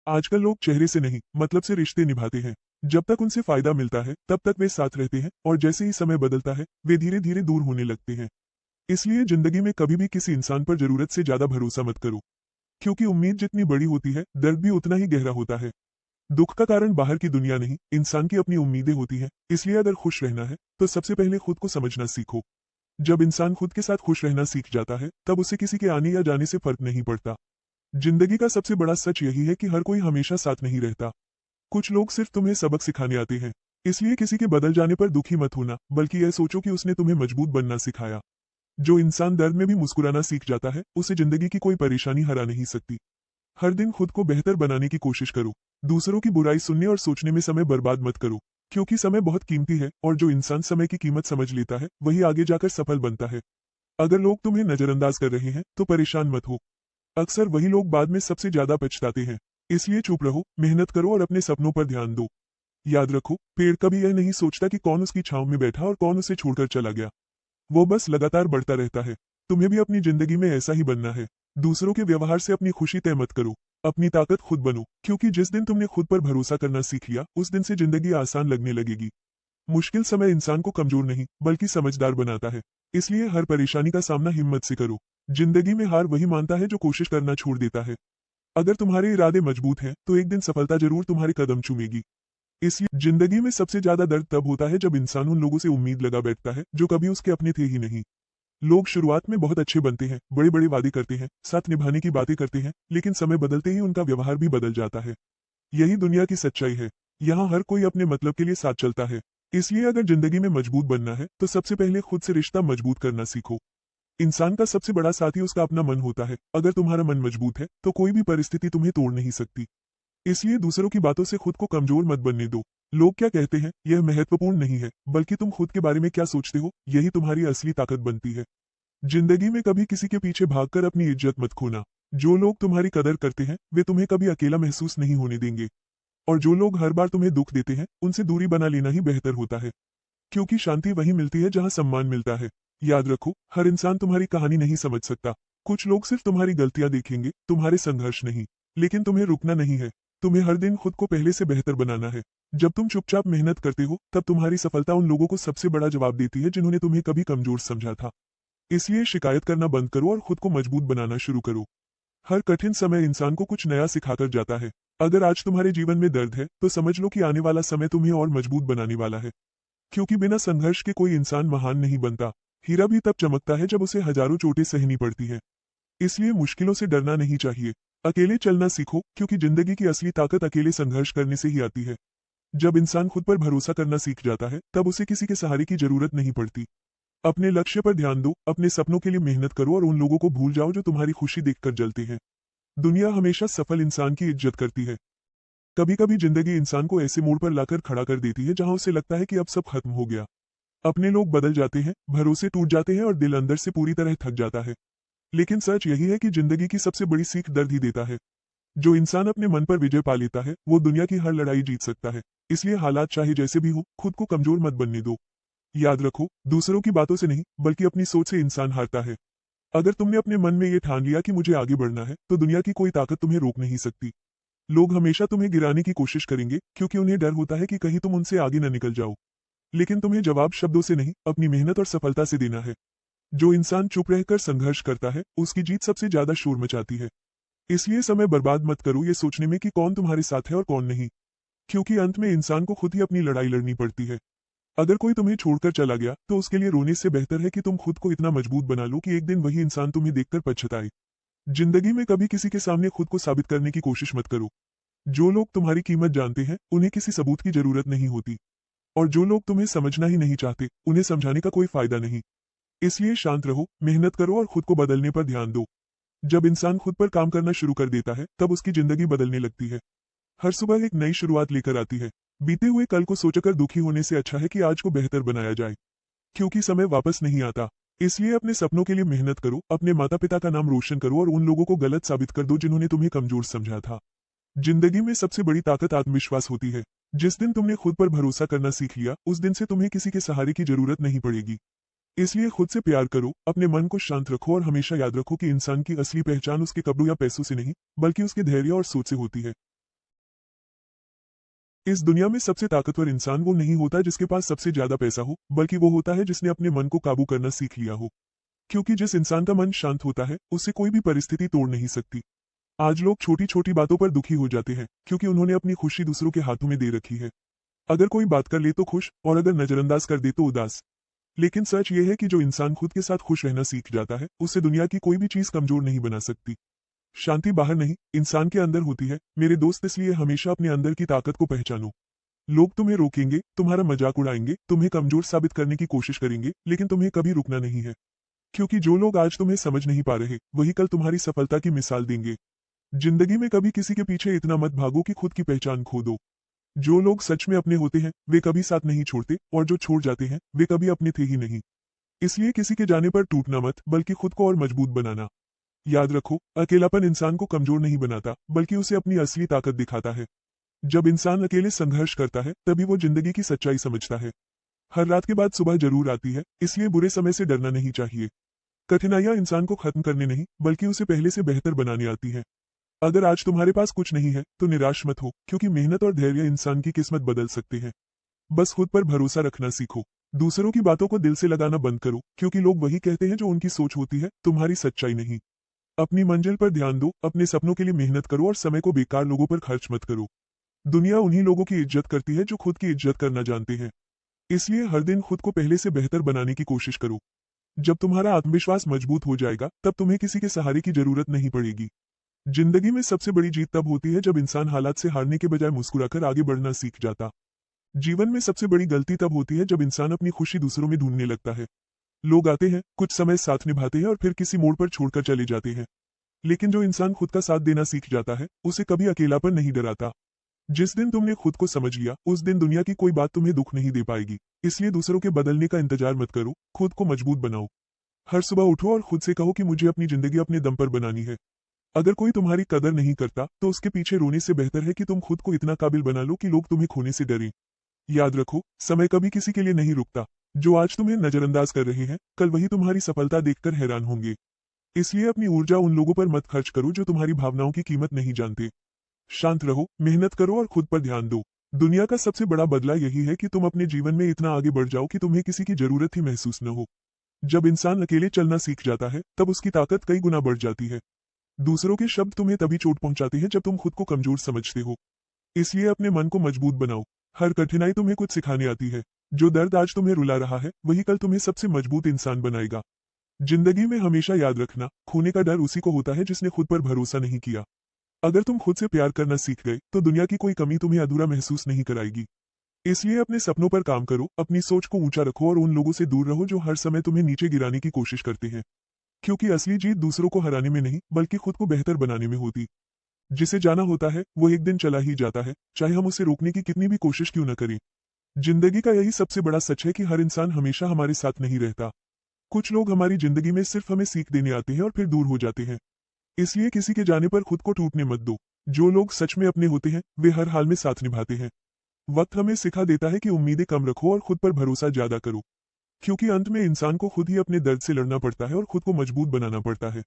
आजकल लोग चेहरे से नहीं मतलब से रिश्ते निभाते हैं। जब तक उनसे फायदा मिलता है तब तक वे साथ रहते हैं और जैसे ही समय बदलता है वे धीरे धीरे दूर होने लगते हैं। इसलिए जिंदगी में कभी भी किसी इंसान पर जरूरत से ज्यादा भरोसा मत करो, क्योंकि उम्मीद जितनी बड़ी होती है दर्द भी उतना ही गहरा होता है। दुख का कारण बाहर की दुनिया नहीं, इंसान की अपनी उम्मीदें होती हैं। इसलिए अगर खुश रहना है तो सबसे पहले खुद को समझना सीखो। जब इंसान खुद के साथ खुश रहना सीख जाता है तब उसे किसी के आने या जाने से फर्क नहीं पड़ता। जिंदगी का सबसे बड़ा सच यही है कि हर कोई हमेशा साथ नहीं रहता। कुछ लोग सिर्फ तुम्हें सबक सिखाने आते हैं। इसलिए किसी के बदल जाने पर दुखी मत होना, बल्कि यह सोचो कि उसने तुम्हें मजबूत बनना सिखाया। जो इंसान दर्द में भी मुस्कुराना सीख जाता है उसे जिंदगी की कोई परेशानी हरा नहीं सकती। हर दिन खुद को बेहतर बनाने की कोशिश करो। दूसरों की बुराई सुनने और सोचने में समय बर्बाद मत करो, क्योंकि समय बहुत कीमती है और जो इंसान समय की कीमत समझ लेता है वही आगे जाकर सफल बनता है। अगर लोग तुम्हें नजरअंदाज कर रहे हैं तो परेशान मत हो। अक्सर वही लोग बाद में सबसे ज्यादा पछताते हैं। इसलिए चुप रहो, मेहनत करो और अपने सपनों पर ध्यान दो। याद रखो, पेड़ कभी यह नहीं सोचता कि कौन उसकी छांव में बैठा और कौन उसे छोड़कर चला गया। वो बस लगातार बढ़ता रहता है। तुम्हें भी अपनी जिंदगी में ऐसा ही बनना है। दूसरों के व्यवहार से अपनी खुशी तय मत करो, अपनी ताकत खुद बनो, क्योंकि जिस दिन तुमने खुद पर भरोसा करना सीख लिया उस दिन से जिंदगी आसान लगने लगेगी। मुश्किल समय इंसान को कमजोर नहीं बल्कि समझदार बनाता है। इसलिए हर परेशानी का सामना हिम्मत से करो। जिंदगी में हार वही मानता है जो कोशिश करना छोड़ देता है। अगर तुम्हारे इरादे मजबूत हैं तो एक दिन सफलता जरूर तुम्हारे कदम चूमेगी। इसलिए जिंदगी में सबसे ज्यादा दर्द तब होता है जब इंसान उन लोगों से उम्मीद लगा बैठता है जो कभी उसके अपने थे ही नहीं। लोग शुरुआत में बहुत अच्छे बनते हैं, बड़े बड़े वादे करते हैं, साथ निभाने की बातें करते हैं, लेकिन समय बदलते ही उनका व्यवहार भी बदल जाता है। यही दुनिया की सच्चाई है। यहाँ हर कोई अपने मतलब के लिए साथ चलता है। इसलिए अगर जिंदगी में मजबूत बनना है तो सबसे पहले खुद से रिश्ता मजबूत करना सीखो। इंसान का सबसे बड़ा साथी उसका अपना मन होता है। अगर तुम्हारा मन मजबूत है तो कोई भी परिस्थिति तुम्हें तोड़ नहीं सकती। इसलिए दूसरों की बातों से खुद को कमजोर मत बनने दो। लोग क्या कहते हैं यह महत्वपूर्ण नहीं है, बल्कि तुम खुद के बारे में क्या सोचते हो यही तुम्हारी असली ताकत बनती है। जिंदगी में कभी किसी के पीछे भागकर अपनी इज्जत मत खोना। जो लोग तुम्हारी कदर करते हैं वे तुम्हें कभी अकेला महसूस नहीं होने देंगे, और जो लोग हर बार तुम्हें दुख देते हैं उनसे दूरी बना लेना ही बेहतर होता है, क्योंकि शांति वहीं मिलती है जहां सम्मान मिलता है। याद रखो, हर इंसान तुम्हारी कहानी नहीं समझ सकता। कुछ लोग सिर्फ तुम्हारी गलतियां देखेंगे, तुम्हारे संघर्ष नहीं। लेकिन तुम्हें रुकना नहीं है। तुम्हें हर दिन खुद को पहले से बेहतर बनाना है। जब तुम चुपचाप मेहनत करते हो तब तुम्हारी सफलता उन लोगों को सबसे बड़ा जवाब देती है जिन्होंने तुम्हें कभी कमजोर समझा था। इसलिए शिकायत करना बंद करो और खुद को मजबूत बनाना शुरू करो। हर कठिन समय इंसान को कुछ नया सिखाकर जाता है। अगर आज तुम्हारे जीवन में दर्द है तो समझ लो कि आने वाला समय तुम्हें और मजबूत बनाने वाला है, क्योंकि बिना संघर्ष के कोई इंसान महान नहीं बनता। हीरा भी तब चमकता है जब उसे हजारों चोटें सहनी पड़ती है। इसलिए मुश्किलों से डरना नहीं चाहिए। अकेले चलना सीखो, क्योंकि जिंदगी की असली ताकत अकेले संघर्ष करने से ही आती है। जब इंसान खुद पर भरोसा करना सीख जाता है तब उसे किसी के सहारे की जरूरत नहीं पड़ती। अपने लक्ष्य पर ध्यान दो, अपने सपनों के लिए मेहनत करो और उन लोगों को भूल जाओ जो तुम्हारी खुशी देखकर जलते हैं। दुनिया हमेशा सफल इंसान की इज्जत करती है। कभी कभी जिंदगी इंसान को ऐसे मोड़ पर लाकर खड़ा कर देती है जहां उसे लगता है कि अब सब खत्म हो गया। अपने लोग बदल जाते हैं, भरोसे टूट जाते हैं और दिल अंदर से पूरी तरह थक जाता है। लेकिन सच यही है कि जिंदगी की सबसे बड़ी सीख दर्द ही देता है। जो इंसान अपने मन पर विजय पा लेता है वो दुनिया की हर लड़ाई जीत सकता है। इसलिए हालात चाहे जैसे भी हो, खुद को कमजोर मत बनने दो। याद रखो, दूसरों की बातों से नहीं बल्कि अपनी सोच से इंसान हारता है। अगर तुमने अपने मन में ये ठान लिया कि मुझे आगे बढ़ना है तो दुनिया की कोई ताकत तुम्हें रोक नहीं सकती। लोग हमेशा तुम्हें गिराने की कोशिश करेंगे, क्योंकि उन्हें डर होता है कि कहीं तुम उनसे आगे न निकल जाओ। लेकिन तुम्हें जवाब शब्दों से नहीं, अपनी मेहनत और सफलता से देना है। जो इंसान चुप रहकर संघर्ष करता है उसकी जीत सबसे ज्यादा शोर मचाती है। इसलिए समय बर्बाद मत करो ये सोचने में कि कौन तुम्हारे साथ है और कौन नहीं, क्योंकि अंत में इंसान को खुद ही अपनी लड़ाई लड़नी पड़ती है। अगर कोई तुम्हें छोड़कर चला गया तो उसके लिए रोने से बेहतर है कि तुम खुद को इतना मजबूत बना लो कि एक दिन वही इंसान तुम्हें देखकर पछताए। जिंदगी में कभी किसी के सामने खुद को साबित करने की कोशिश मत करो। जो लोग तुम्हारी कीमत जानते हैं उन्हें किसी सबूत की जरूरत नहीं होती, और जो लोग तुम्हें समझना ही नहीं चाहते उन्हें समझाने का कोई फायदा नहीं। इसलिए शांत रहो, मेहनत करो और खुद को बदलने पर ध्यान दो। जब इंसान खुद पर काम करना शुरू कर देता है तब उसकी जिंदगी बदलने लगती है। हर सुबह एक नई शुरुआत लेकर आती है। बीते हुए कल को सोचकर दुखी होने से अच्छा है कि आज को बेहतर बनाया जाए, क्योंकि समय वापस नहीं आता। इसलिए अपने सपनों के लिए मेहनत करो, अपने माता पिता का नाम रोशन करो और उन लोगों को गलत साबित कर दो जिन्होंने तुम्हें कमजोर समझा था। जिंदगी में सबसे बड़ी ताकत आत्मविश्वास होती है। जिस दिन तुमने खुद पर भरोसा करना सीख लिया उस दिन से तुम्हें किसी के सहारे की जरूरत नहीं पड़ेगी। इसलिए खुद से प्यार करो, अपने मन को शांत रखो और हमेशा याद रखो कि इंसान की असली पहचान उसके कपड़ों या पैसों से नहीं बल्कि उसके धैर्य और सोच से होती है। इस दुनिया में सबसे ताकतवर इंसान वो नहीं होता जिसके पास सबसे ज्यादा पैसा हो, बल्कि वो होता है जिसने अपने मन को काबू करना सीख लिया हो। क्योंकि जिस इंसान का मन शांत होता है उसे कोई भी परिस्थिति तोड़ नहीं सकती। आज लोग छोटी छोटी बातों पर दुखी हो जाते हैं क्योंकि उन्होंने अपनी खुशी दूसरों के हाथों में दे रखी है। अगर कोई बात कर ले तो खुश, और अगर नजरअंदाज कर दे तो उदास। लेकिन सच ये है कि जो इंसान खुद के साथ खुश रहना सीख जाता है उसे दुनिया की कोई भी चीज कमजोर नहीं बना सकती। शांति बाहर नहीं, इंसान के अंदर होती है मेरे दोस्त, इसलिए हमेशा अपने अंदर की ताकत को पहचानो। लोग तुम्हें रोकेंगे, तुम्हारा मजाक उड़ाएंगे, तुम्हें कमजोर साबित करने की कोशिश करेंगे, लेकिन तुम्हें कभी रुकना नहीं है। क्योंकि जो लोग आज तुम्हें समझ नहीं पा रहे वही कल तुम्हारी सफलता की मिसाल देंगे। जिंदगी में कभी किसी के पीछे इतना मत भागो कि खुद की पहचान खो दो। जो लोग सच में अपने होते हैं वे कभी साथ नहीं छोड़ते, और जो छोड़ जाते हैं वे कभी अपने थे ही नहीं। इसलिए किसी के जाने पर टूटना मत, बल्कि खुद को और मजबूत बनाना। याद रखो, अकेलापन इंसान को कमजोर नहीं बनाता, बल्कि उसे अपनी असली ताकत दिखाता है। जब इंसान अकेले संघर्ष करता है तभी वो जिंदगी की सच्चाई समझता है। हर रात के बाद सुबह जरूर आती है, इसलिए बुरे समय से डरना नहीं चाहिए। कठिनाइयां इंसान को खत्म करने नहीं, बल्कि उसे पहले से बेहतर बनाने आती है। अगर आज तुम्हारे पास कुछ नहीं है तो निराश मत हो, क्योंकि मेहनत और धैर्य इंसान की किस्मत बदल सकते हैं। बस खुद पर भरोसा रखना सीखो। दूसरों की बातों को दिल से लगाना बंद करो, क्योंकि लोग वही कहते हैं जो उनकी सोच होती है, तुम्हारी सच्चाई नहीं। अपनी मंजिल पर ध्यान दो, अपने सपनों के लिए मेहनत करो और समय को बेकार लोगों पर खर्च मत करो। दुनिया उन्हीं लोगों की इज्जत करती है जो खुद की इज्जत करना जानते हैं। इसलिए हर दिन खुद को पहले से बेहतर बनाने की कोशिश करो। जब तुम्हारा आत्मविश्वास मजबूत हो जाएगा तब तुम्हें किसी के सहारे की जरूरत नहीं पड़ेगी। जिंदगी में सबसे बड़ी जीत तब होती है जब इंसान हालात से हारने के बजाय मुस्कुराकर आगे बढ़ना सीख जाता। जीवन में सबसे बड़ी गलती तब होती है जब इंसान अपनी खुशी दूसरों में ढूंढने लगता है। लोग आते हैं, कुछ समय साथ निभाते हैं और फिर किसी मोड़ पर छोड़कर चले जाते हैं। लेकिन जो इंसान खुद का साथ देना सीख जाता है उसे कभी अकेलापन नहीं डराता। जिस दिन तुमने खुद को समझ लिया उस दिन दुनिया की कोई बात तुम्हें दुख नहीं दे पाएगी। इसलिए दूसरों के बदलने का इंतजार मत करो, खुद को मजबूत बनाओ। हर सुबह उठो और खुद से कहो कि मुझे अपनी जिंदगी अपने दम पर बनानी है। अगर कोई तुम्हारी कदर नहीं करता तो उसके पीछे रोने से बेहतर है कि तुम खुद को इतना काबिल बना लो कि लोग तुम्हें खोने से डरें। याद रखो, समय कभी किसी के लिए नहीं रुकता। जो आज तुम्हें नजरअंदाज कर रहे हैं कल वही तुम्हारी सफलता देखकर हैरान होंगे। इसलिए अपनी ऊर्जा उन लोगों पर मत खर्च करो जो तुम्हारी भावनाओं की कीमत नहीं जानते। शांत रहो, मेहनत करो और खुद पर ध्यान दो। दुनिया का सबसे बड़ा बदला यही है कि तुम अपने जीवन में इतना आगे बढ़ जाओ कि तुम्हें किसी की जरूरत ही महसूस न हो। जब इंसान अकेले चलना सीख जाता है तब उसकी ताकत कई गुना बढ़ जाती है। दूसरों के शब्द तुम्हें तभी चोट पहुंचाते हैं जब तुम खुद को कमजोर समझते हो। इसलिए अपने मन को मजबूत बनाओ। हर कठिनाई तुम्हें कुछ सिखाने आती है। जो दर्द आज तुम्हें रुला रहा है वही कल तुम्हें सबसे मजबूत इंसान बनाएगा। जिंदगी में हमेशा याद रखना, खोने का डर उसी को होता है जिसने खुद पर भरोसा नहीं किया। अगर तुम खुद से प्यार करना सीख गए तो दुनिया की कोई कमी तुम्हें अधूरा महसूस नहीं कराएगी। इसलिए अपने सपनों पर काम करो, अपनी सोच को ऊंचा रखो और उन लोगों से दूर रहो जो हर समय तुम्हें नीचे गिराने की कोशिश करते हैं। क्योंकि असली जीत दूसरों को हराने में नहीं बल्कि खुद को बेहतर बनाने में होती। जिसे जाना होता है वो एक दिन चला ही जाता है, चाहे हम उसे रोकने की कितनी भी कोशिश क्यों न करें। जिंदगी का यही सबसे बड़ा सच है कि हर इंसान हमेशा हमारे साथ नहीं रहता। कुछ लोग हमारी जिंदगी में सिर्फ हमें सीख देने आते हैं और फिर दूर हो जाते हैं। इसलिए किसी के जाने पर खुद को टूटने मत दो। जो लोग सच में अपने होते हैं वे हर हाल में साथ निभाते हैं। वक्त हमें सिखा देता है कि उम्मीदें कम रखो और खुद पर भरोसा ज्यादा करो। क्योंकि अंत में इंसान को खुद ही अपने दर्द से लड़ना पड़ता है और खुद को मजबूत बनाना पड़ता है।